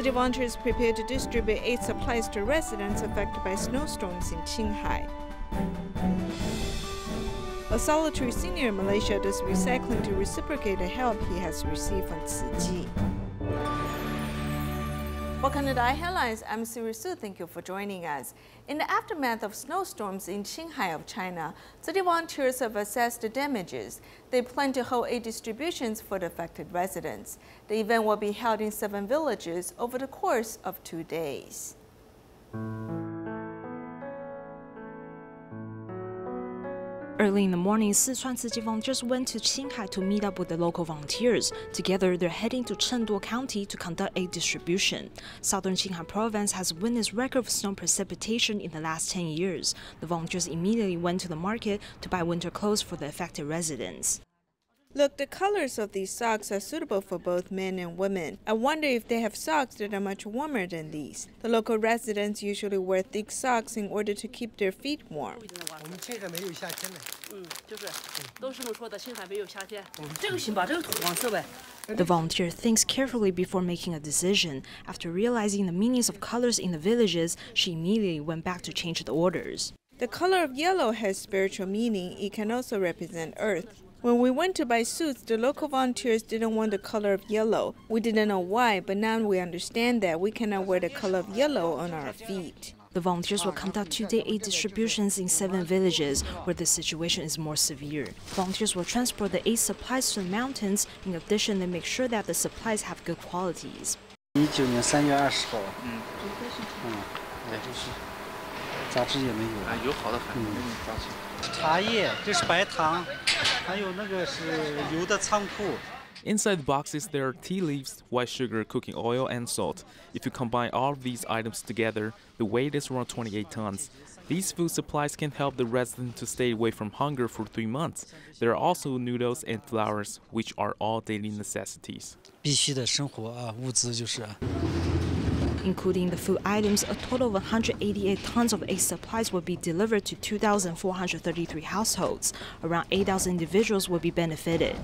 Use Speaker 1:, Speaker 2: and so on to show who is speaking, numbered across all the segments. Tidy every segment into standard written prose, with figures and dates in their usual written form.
Speaker 1: City volunteers prepare to distribute aid supplies to residents affected by snowstorms in Qinghai. A solitary senior in Malaysia does recycling to reciprocate the help he has received from Tzu Chi. Welcome to DaAi Headlines. I'm Siri Su. Thank you for joining us. In the aftermath of snowstorms in Qinghai of China, city volunteers have assessed the damages. They plan to hold aid distributions for the affected residents. The event will be held in 7 villages over the course of 2 days.
Speaker 2: Early in the morning, Sichuan Tzu Chi volunteers went to Qinghai to meet up with the local volunteers. Together, they're heading to Chengdu County to conduct aid distribution. Southern Qinghai province has witnessed record snow precipitation in the last 10 years. The volunteers immediately went to the market to buy winter clothes for the affected residents.
Speaker 1: Look, the colors of these socks are suitable for both men and women. I wonder if they have socks that are much warmer than these. The local residents usually wear thick socks in order to keep their feet warm.
Speaker 2: The volunteer thinks carefully before making a decision. After realizing the meanings of colors in the villages, she immediately went back to change the orders.
Speaker 1: The color of yellow has spiritual meaning. It can also represent earth. When we went to buy suits, the local volunteers didn't want the color of yellow. We didn't know why, but now we understand that we cannot wear the color of yellow on our feet.
Speaker 2: The volunteers will conduct 2-day aid distributions in 7 villages where the situation is more severe. Volunteers will transport the aid supplies to the mountains. In addition, they make sure that the supplies have good qualities.
Speaker 3: 19年3月20号。杂志也没有。有好的很。杂志。茶叶，这是白糖，还有那个是油的仓库。
Speaker 4: Inside the boxes, there are tea leaves, white sugar, cooking oil, and salt. If you combine all of these items together, the weight is around 28 tons. These food supplies can help the residents to stay away from hunger for 3 months. There are also noodles and flours, which are all daily necessities.
Speaker 3: 必须的生活啊，物资就是。
Speaker 2: Including the food items, a total of 188 tons of aid supplies will be delivered to 2,433 households. Around 8,000 individuals will be benefited.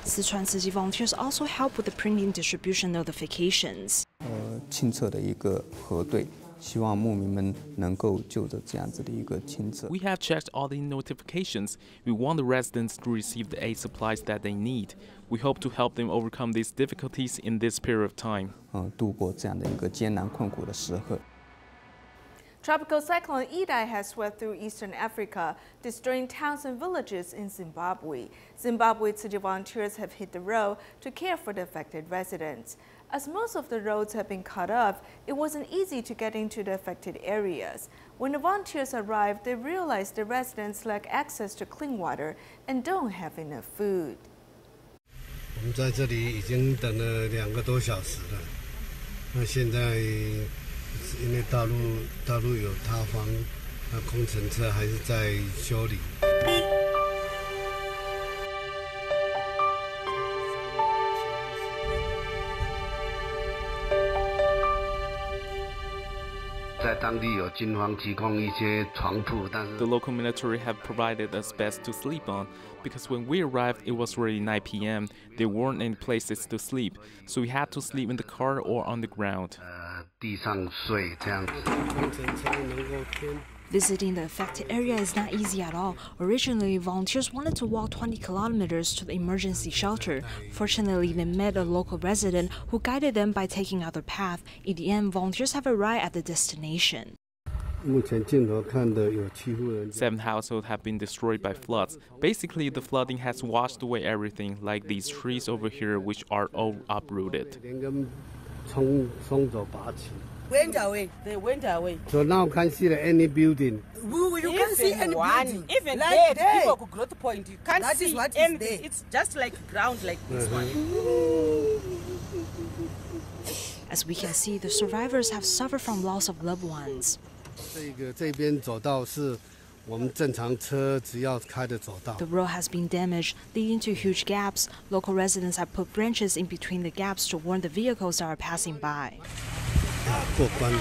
Speaker 2: Sichuan Tzu Chi volunteers also help with the printing distribution notifications.
Speaker 5: 清澈的一个核对，希望牧民们能够就着这样子的一个清澈。
Speaker 4: We have checked all the notifications. We want the residents to receive the aid supplies that they need. We hope to help them overcome these difficulties in this period of time.
Speaker 5: 度过这样的一个艰难困苦的时刻。
Speaker 1: Tropical cyclone Idai has swept through eastern Africa, destroying towns and villages in Zimbabwe. Zimbabwe Tzu Chi volunteers have hit the road to care for the affected residents. As most of the roads have been cut off, it wasn't easy to get into the affected areas. When the volunteers arrived, they realized the residents lack access to clean water and don't have enough food.
Speaker 6: 我们在这里已经等了2个多小时了。那现在因为道路有塌方，那工程车还是在修理。
Speaker 4: The local military have provided us beds to sleep on, because when we arrived it was already 9 p.m. There weren't any places to sleep, so we had to sleep in the car or on the ground.
Speaker 2: Visiting the affected area is not easy at all. Originally, volunteers wanted to walk 20 kilometers to the emergency shelter. Fortunately, they met a local resident who guided them by taking out the path. In the end, volunteers have arrived at the destination.
Speaker 4: 7 households have been destroyed by floods. Basically, the flooding has washed away everything, like these trees over here, which are all uprooted.
Speaker 7: Went away. They went away.
Speaker 6: So now can't see any building.
Speaker 7: You can't see any building.
Speaker 8: Even
Speaker 7: like
Speaker 8: there, people could growth point. You can't
Speaker 7: that
Speaker 8: see
Speaker 7: is what
Speaker 8: anything.
Speaker 7: Is there.
Speaker 8: It's just like ground like this one.
Speaker 2: As we can see, the survivors have suffered from loss of loved ones.
Speaker 6: 这边走道是我们正常车只要开的走道。
Speaker 2: The road has been damaged, leading to huge gaps. Local residents have put branches in between the gaps to warn the vehicles that are passing by.
Speaker 6: 过关。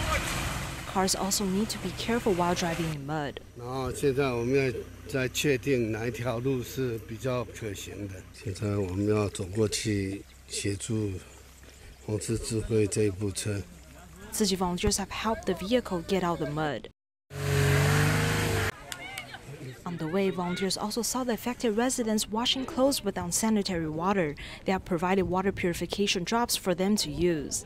Speaker 2: Cars also need to be careful while driving in mud.
Speaker 6: 然后现在我们要再确定哪一条路是比较可行的。现在我们要走过去协助我是指挥这一部车。
Speaker 2: Tzu Chi volunteers have helped the vehicle get out of the mud. On the way, volunteers also saw the affected residents washing clothes with unsanitary water. They have provided water purification drops for them to use.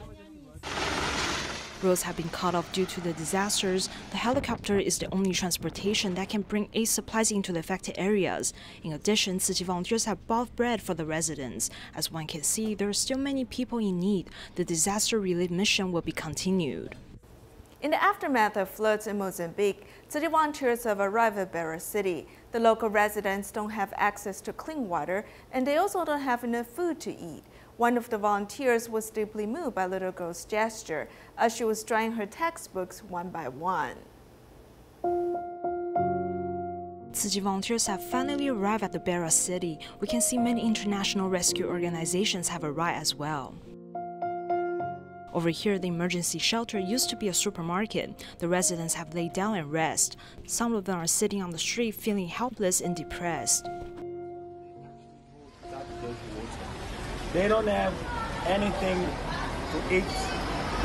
Speaker 2: Roads have been cut off due to the disasters. The helicopter is the only transportation that can bring aid supplies into the affected areas. In addition, Tzu Chi volunteers have bought bread for the residents. As one can see, there are still many people in need. The disaster relief mission will be continued.
Speaker 1: In the aftermath of floods in Mozambique, Tzu Chi volunteers have arrived at Beira City. The local residents don't have access to clean water, and they also don't have enough food to eat. One of the volunteers was deeply moved by little girl's gesture as she was drying her textbooks one by one.
Speaker 2: Tzu Chi volunteers have finally arrived at the Beira City. We can see many international rescue organizations have arrived as well. Over here, the emergency shelter used to be a supermarket. The residents have laid down and rest. Some of them are sitting on the street feeling helpless and depressed.
Speaker 9: They don't have anything to eat.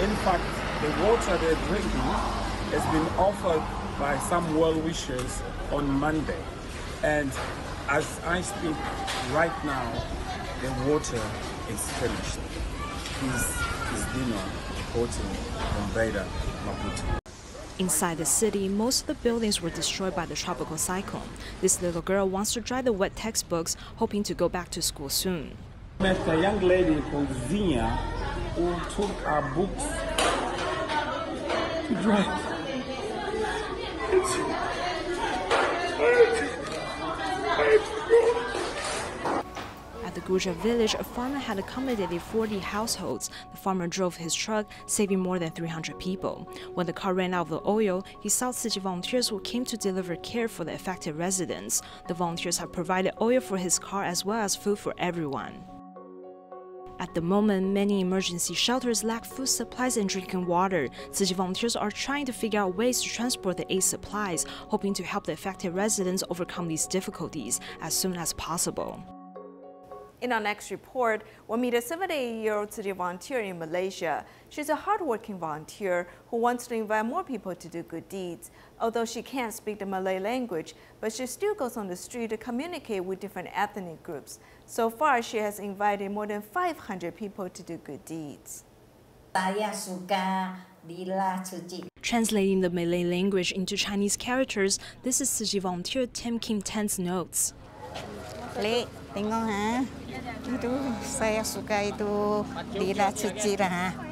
Speaker 9: In fact, the water they're drinking has been offered by some well-wishers on Monday. And as I speak right now, the water is finished. His dinner reporting from Beira, Maputo.
Speaker 2: Inside the city, most of the buildings were destroyed by the tropical cyclone. This little girl wants to dry the wet textbooks, hoping to go back to school soon.
Speaker 9: I met a young lady called Zia who took our books to dry.
Speaker 2: At the Guja village, a farmer had accommodated 40 households. The farmer drove his truck, saving more than 300 people. When the car ran out of the oil, he saw Tzu Chi volunteers who came to deliver care for the affected residents. The volunteers have provided oil for his car as well as food for everyone. At the moment, many emergency shelters lack food supplies and drinking water. Tzu Chi volunteers are trying to figure out ways to transport the aid supplies, hoping to help the affected residents overcome these difficulties as soon as possible.
Speaker 1: In our next report, we'll meet a 78-year-old Tzu Chi volunteer in Malaysia. She's a hardworking volunteer who wants to invite more people to do good deeds. Although she can't speak the Malay language, but she still goes on the street to communicate with different ethnic groups. So far, she has invited more than 500 people to do good deeds.
Speaker 2: Translating the Malay language into Chinese characters, this is Tzu Chi volunteer Tim Kim Tan's notes.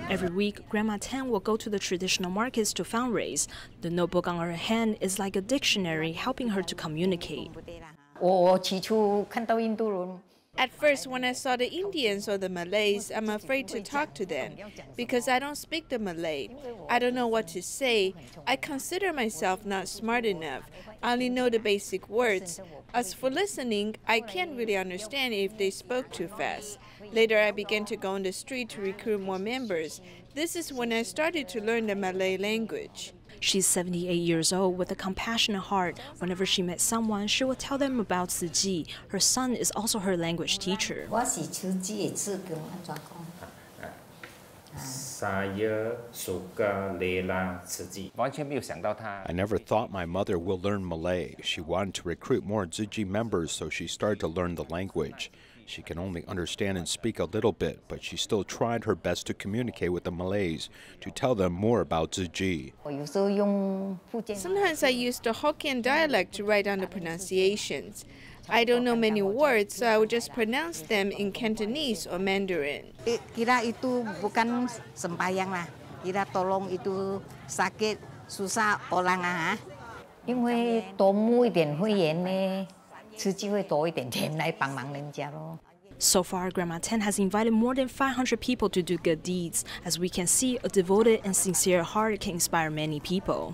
Speaker 2: Every week, Grandma Tan will go to the traditional markets to fundraise. The notebook on her hand is like a dictionary, helping her to communicate.
Speaker 1: At first, when I saw the Indians or the Malays, I'm afraid to talk to them because I don't speak the Malay. I don't know what to say. I consider myself not smart enough. I only know the basic words. As for listening, I can't really understand if they spoke too fast. Later, I began to go on the street to recruit more members. This is when I started to learn the Malay language.
Speaker 2: She's 78 years old with a compassionate heart. Whenever she met someone, she would tell them about Tzu Chi. Her son is also her language teacher.
Speaker 10: I
Speaker 11: never thought my mother will learn Malay. She wanted to recruit more Tzu Chi members, so she started to learn the language. She can only understand and speak a little bit, but she still tried her best to communicate with the Malays to tell them more about Tzu Chi.
Speaker 1: Sometimes I use the Hokkien dialect to write down the pronunciations. I don't know many words, so I would just pronounce them in Cantonese or Mandarin.
Speaker 10: Kira itu bukan sembahyang lah. Kira tolong itu sakit susah orang ah. 因为多募一点会员呢，自己会多一点钱来帮忙人家咯。
Speaker 2: So far, Grandma Ten has invited more than 500 people to do good deeds. As we can see, a devoted and sincere heart can inspire many people.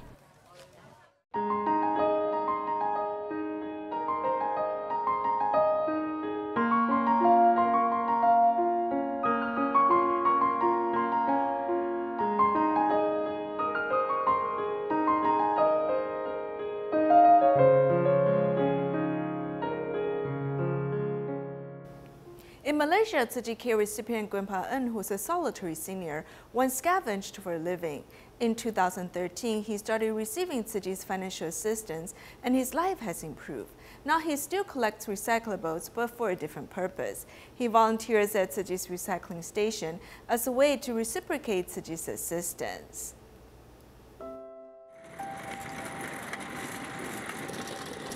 Speaker 1: In In Malaysia, Tzu Chi recipient Grandpa En, who's a solitary senior, once scavenged for a living. In 2013, he started receiving Tzu Chi's financial assistance, and his life has improved. Now he still collects recyclables, but for a different purpose. He volunteers at Tzu Chi's recycling station as a way to reciprocate Tzu Chi's assistance.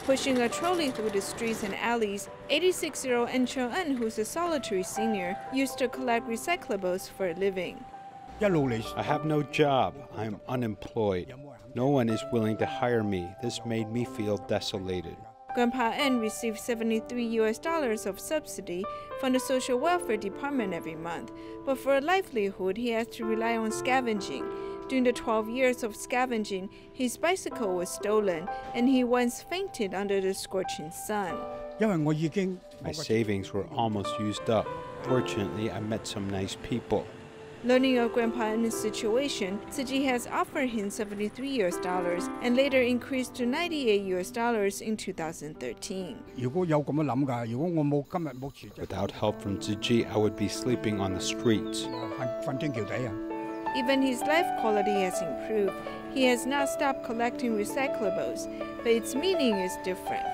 Speaker 1: Pushing a trolley through the streets and alleys, 86-year-old En Cheng-en, who's a solitary senior, used to collect recyclables for a living.
Speaker 11: I have no job. I'm unemployed. No one is willing to hire me. This made me feel desolated.
Speaker 1: Grandpa En received $73 of subsidy from the Social Welfare Department every month, but for a livelihood, he has to rely on scavenging. During the 12 years of scavenging, his bicycle was stolen, and he once fainted under the scorching sun.
Speaker 11: My savings were almost used up. Fortunately, I met some nice people.
Speaker 1: Learning of Grandpa En's situation, Tzu Chi has offered him $73 and later increased to $98 in 2013.
Speaker 11: Without help from Tzu Chi, I would be sleeping on the streets.
Speaker 1: Even his life quality has improved. He has not stopped collecting recyclables, but its meaning is different.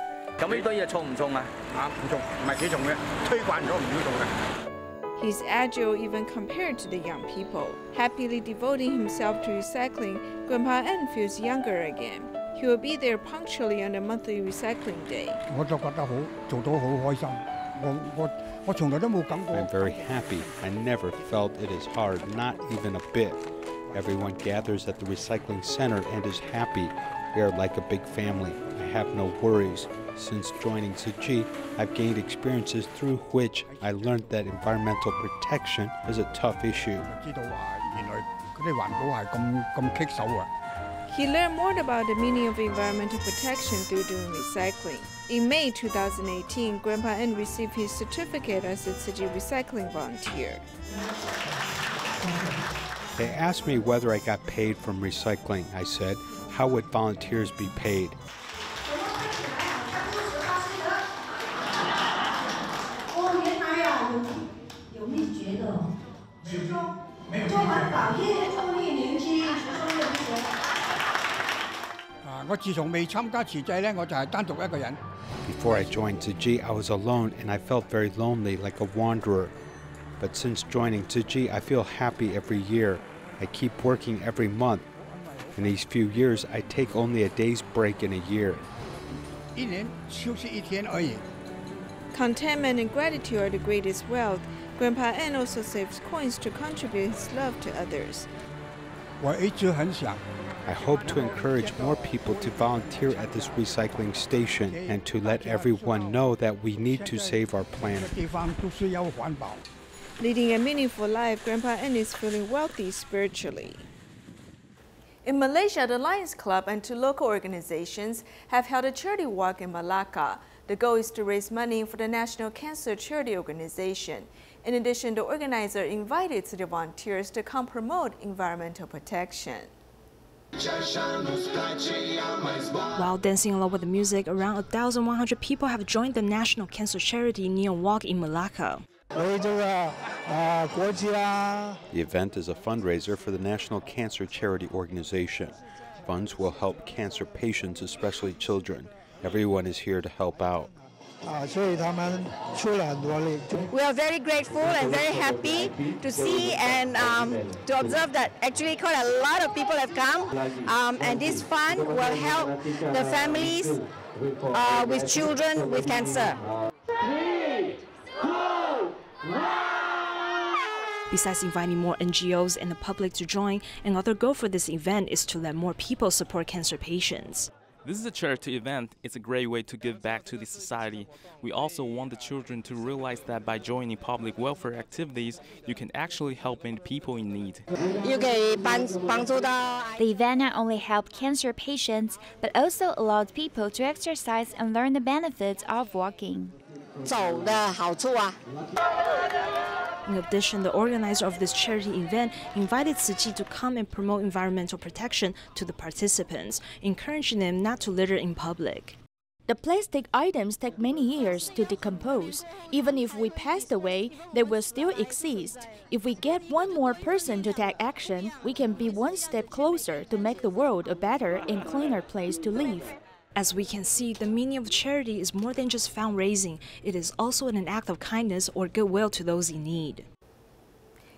Speaker 1: He's agile even compared to the young people. Happily devoting himself to recycling, Grandpa En feels younger again. He will be there punctually on the monthly recycling day.
Speaker 11: I'm very happy. I never felt it is hard, not even a bit. Everyone gathers at the recycling center and is happy. We are like a big family. I have no worries. Since joining Tzu Chi, I've gained experiences through which I learned that environmental protection is a tough issue.
Speaker 1: He learned more about the meaning of environmental protection through doing recycling. In May 2018, Grandpa En received his certificate as a Tzu Chi recycling volunteer.
Speaker 11: They asked me whether I got paid from recycling. I said, how would volunteers be paid? Before I joined Tzu Chi, I was alone and I felt very lonely, like a wanderer. But since joining Tzu Chi, I feel happy every year. I keep working every month. In these few years, I take only a day's break in a year.
Speaker 1: Contentment and gratitude are the greatest wealth. Grandpa En also saves coins to contribute his love to others.
Speaker 11: I hope to encourage more people to volunteer at this recycling station and to let everyone know that we need to save our planet.
Speaker 1: Leading a meaningful life, Grandpa En is feeling wealthy spiritually. In Malaysia, the Lions Club and 2 local organizations have held a charity walk in Malacca. The goal is to raise money for the National Cancer Charity Organization. In addition, the organizer invited the volunteers to come promote environmental protection.
Speaker 2: While dancing along with the music, around 1,100 people have joined the National Cancer Charity Neon Walk in Malacca.
Speaker 11: The event is a fundraiser for the National Cancer Charity Organization. Funds will help cancer patients, especially children. Everyone is here to help out.
Speaker 12: We are very grateful and very happy to see and to observe that actually quite a lot of people have come, and this fund will help the families with children with cancer.
Speaker 2: Besides inviting more NGOs and the public to join, another goal for this event is to let more people support cancer patients.
Speaker 4: This is a charity event. It's a great way to give back to the society. We also want the children to realize that by joining public welfare activities, you can actually help many people in need.
Speaker 13: The event not only helped cancer patients, but also allowed people to exercise and learn the benefits of walking.
Speaker 2: In addition, the organizer of this charity event invited Tzu Chi to come and promote environmental protection to the participants, encouraging them not to litter in public.
Speaker 14: The plastic items take many years to decompose. Even if we passed away, they will still exist. If we get one more person to take action, we can be one step closer to make the world a better and cleaner place to live.
Speaker 2: As we can see, the meaning of charity is more than just fundraising. It is also an act of kindness or goodwill to those in need.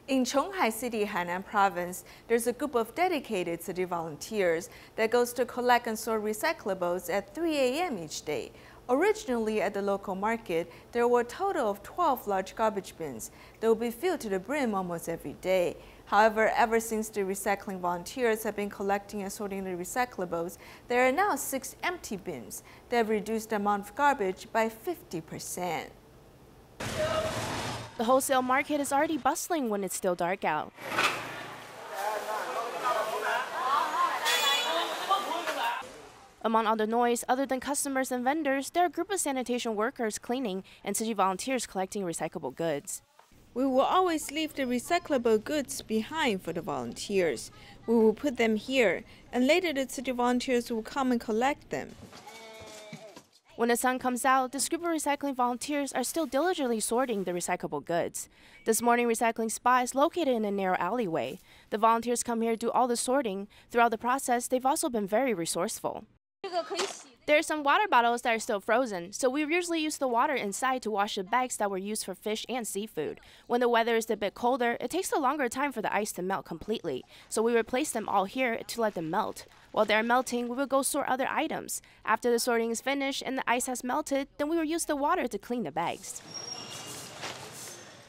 Speaker 1: In Qinghai City, Hainan Province, there's a group of dedicated city volunteers that goes to collect and sort recyclables at 3 a.m. each day. Originally at the local market, there were a total of 12 large garbage bins that will be filled to the brim almost every day. However, ever since the recycling volunteers have been collecting and sorting the recyclables, there are now 6 empty bins that have reduced the amount of garbage by 50%.
Speaker 15: The wholesale market is already bustling when it's still dark out. Among all the noise, other than customers and vendors, there are a group of sanitation workers cleaning and Tzu Chi volunteers collecting recyclable goods.
Speaker 1: We will always leave the recyclable goods behind for the volunteers. We will put them here, and later the Tzu Chi volunteers will come and collect them.
Speaker 15: When the sun comes out, this group of recycling volunteers are still diligently sorting the recyclable goods. This morning recycling spot is located in a narrow alleyway. The volunteers come here to do all the sorting. Throughout the process, they've also been very resourceful. There are some water bottles that are still frozen, so we usually use the water inside to wash the bags that were used for fish and seafood. When the weather is a bit colder, it takes a longer time for the ice to melt completely, so we replace them all here to let them melt. While they're melting, we will go sort other items. After the sorting is finished and the ice has melted, then we will use the water to clean the bags.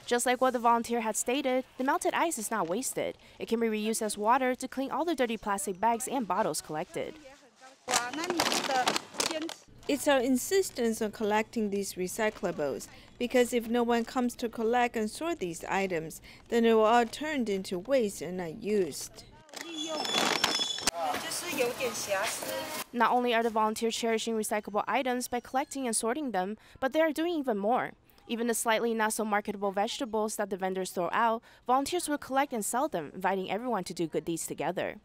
Speaker 15: Just like what the volunteer had stated, the melted ice is not wasted. It can be reused as water to clean all the dirty plastic bags and bottles collected.
Speaker 1: It's our insistence on collecting these recyclables, because if no one comes to collect and sort these items, then they will all turn into waste and not used.
Speaker 15: Not only are the volunteers cherishing recyclable items by collecting and sorting them, but they are doing even more. Even the slightly not so marketable vegetables that the vendors throw out, volunteers will collect and sell them, inviting everyone to do good deeds together.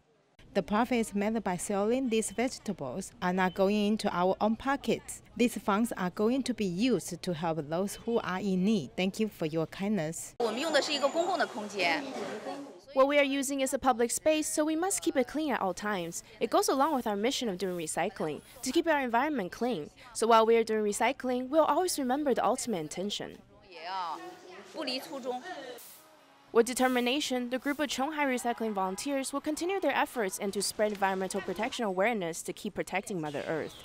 Speaker 16: The profits made by selling these vegetables are not going into our own pockets. These funds are going to be used to help those who are in need. Thank you for your kindness.
Speaker 15: What we are using is a public space, so we must keep it clean at all times. It goes along with our mission of doing recycling, to keep our environment clean. So while we are doing recycling, we'll always remember the ultimate intention. With determination, the group of Qinghai recycling volunteers will continue their efforts and to spread environmental protection awareness to keep protecting Mother Earth.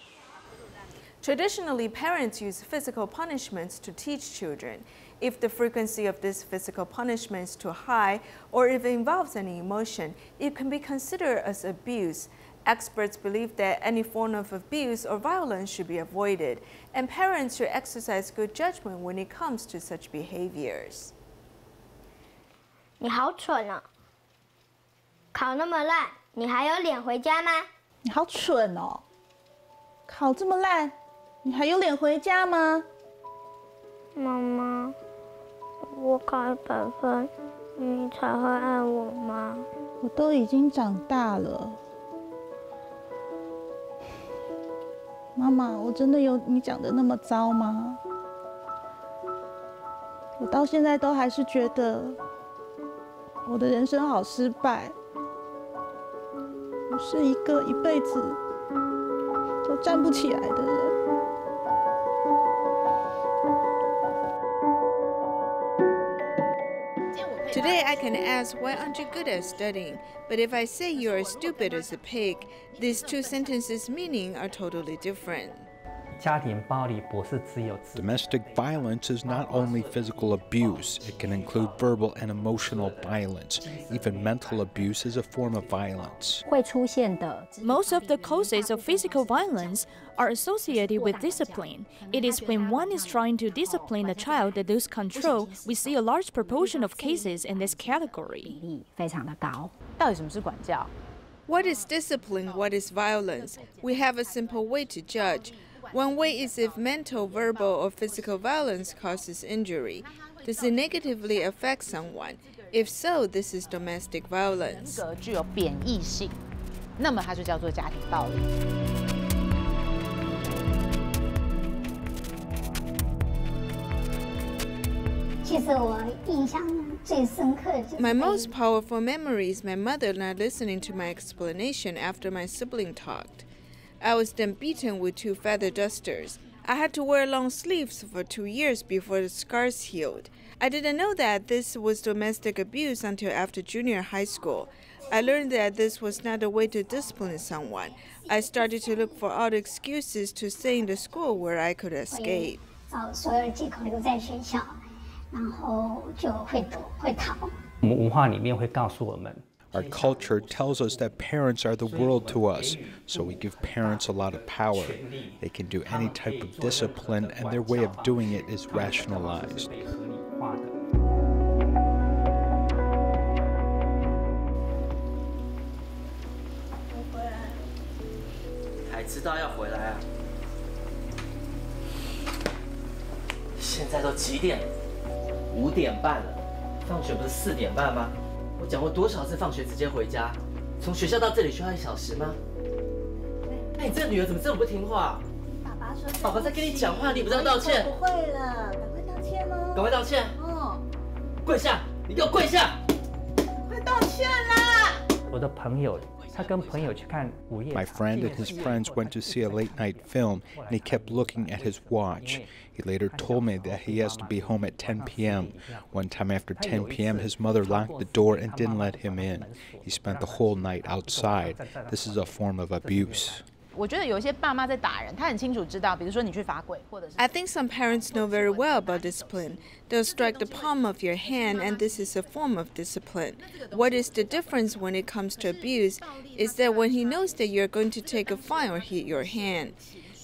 Speaker 1: Traditionally, parents use physical punishments to teach children. If the frequency of this physical punishment is too high, or if it involves any emotion, it can be considered as abuse. Experts believe that any form of abuse or violence should be avoided, and parents should exercise good judgment when it comes to such behaviors.
Speaker 17: 你好蠢哦！考那么烂，你还有脸回家吗？
Speaker 18: 你好蠢哦！考这么烂，你还有脸回家吗？
Speaker 17: 妈妈，我考100分，你才会爱我吗？
Speaker 18: 我都已经长大了，妈妈，我真的有你讲的那么糟吗？我到现在都还是觉得。 我的人生好失败，我是一个一辈子都站不起来的人。
Speaker 1: Today I can ask, why aren't you good at studying? But if I say you are stupid as a pig, these two sentences' meaning are totally different.
Speaker 11: Domestic violence is not only physical abuse, it can include verbal and emotional violence. Even mental abuse is a form of violence.
Speaker 14: Most of the causes of physical violence are associated with discipline. It is when one is trying to discipline a child that loses control, we see a large proportion of cases in this category.
Speaker 1: What is discipline? What is violence? We have a simple way to judge. One way is if mental, verbal, or physical violence causes injury. Does it negatively affect someone? If so, this is domestic violence. My most powerful memory is my mother not listening to my explanation after my sibling talked. I was then beaten with 2 feather dusters. I had to wear long sleeves for 2 years before the scars healed. I didn't know that this was domestic abuse until after junior high school. I learned that this was not a way to discipline someone. I started to look for other excuses to stay in the school where I could escape.
Speaker 11: Our culture tells us that parents are the world to us, so we give parents a lot of power. They can do any type of discipline, and their way of doing it is rationalized.
Speaker 19: I My friend and his friends went to see a late-night film, and he kept looking at his watch. He later told me that he has to be home at 10 p.m. One time after 10 p.m., his mother locked the door and didn't let him in. He spent the whole night outside. This is a form of abuse.
Speaker 1: I think some parents know very well about discipline. They'll strike the palm of your hand, and this is a form of discipline. What is the difference when it comes to abuse is that when he knows that you're going to take a fine or hit your hand.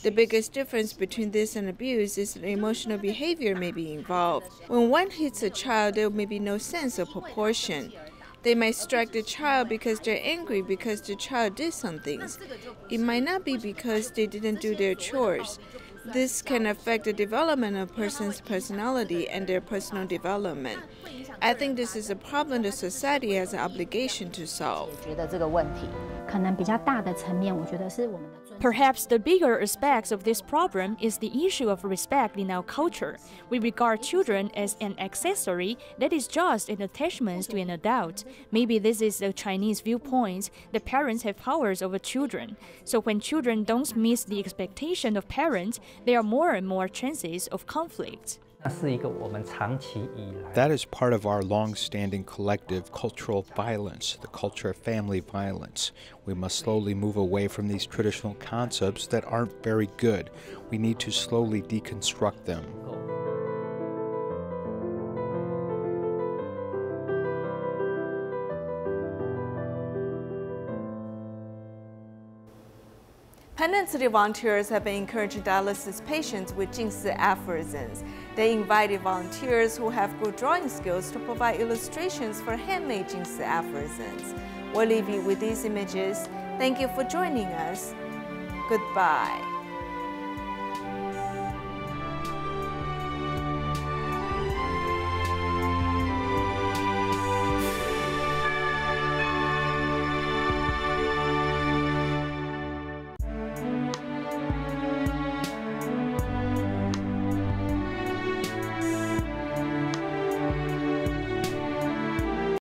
Speaker 1: The biggest difference between this and abuse is that emotional behavior may be involved. When one hits a child, there may be no sense of proportion. They might strike the child because they're angry because the child did some things. It might not be because they didn't do their chores. This can affect the development of a person's personality and their personal development. I think this is a problem the society has an obligation to solve.
Speaker 14: Perhaps the bigger aspects of this problem is the issue of respect in our culture. We regard children as an accessory that is just an attachment to an adult. Maybe this is a Chinese viewpoint that parents have powers over children. So when children don't meet the expectation of parents, there are more and more chances of conflict.
Speaker 11: That is part of our long-standing collective cultural violence, the culture of family violence. We must slowly move away from these traditional concepts that aren't very good. We need to slowly deconstruct them.
Speaker 1: Pendant City volunteers have been encouraging dialysis patients with Jingsi aphorisms. They invited volunteers who have good drawing skills to provide illustrations for handmade Jingsi aphorisms. We'll leave you with these images. Thank you for joining us. Goodbye.